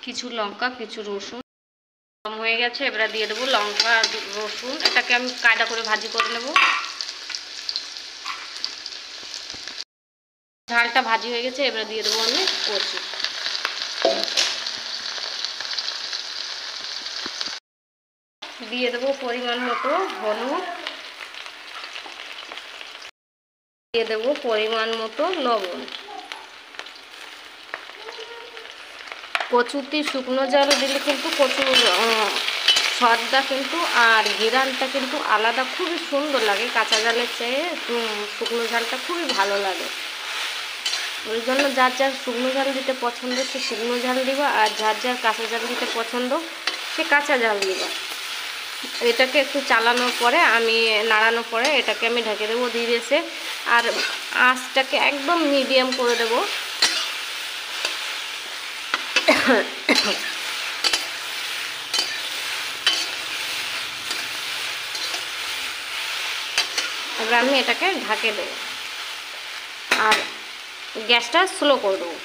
কিছু লঙ্কা, কিছু রসুন হয়ে গেছে। এবারে দিয়ে দেবো লঙ্কা আর রসুন, এটাকে আমি কায়দা করে ভাজি করে নেব। ঝালটা ভাজি হয়ে গেছে, এবারে দিয়ে দেবো আমি কচু। দিয়ে দেবো পরিমাণ মতো হলুদ, দিয়ে দেবো পরিমাণ মতো লবণ। কচুতে শুকনো ঝাল দিলে কিন্তু কচুর স্বাদটা কিন্তু আর ঘেরানটা কিন্তু আলাদা, খুবই সুন্দর লাগে। কাঁচা ঝালের চেয়ে শুকনো ঝালটা খুবই ভালো লাগে। ওই জন্য যার যার শুকনো ঝাল দিতে পছন্দ সে শুকনো ঝাল দিবা, আর যার যার কাঁচা ঝাল দিতে পছন্দ সে কাঁচা ঝাল দিবা। এটাকে একটু চালানোর পরে আমি নাড়ানোর পরে এটাকে আমি ঢেকে দেবো ধীরে এসে, আর আঁচটাকে একদম মিডিয়াম করে দেবো। এবার আমি এটাকে ঢাকে দেবো আর গ্যাসটা স্লো করে দেবো।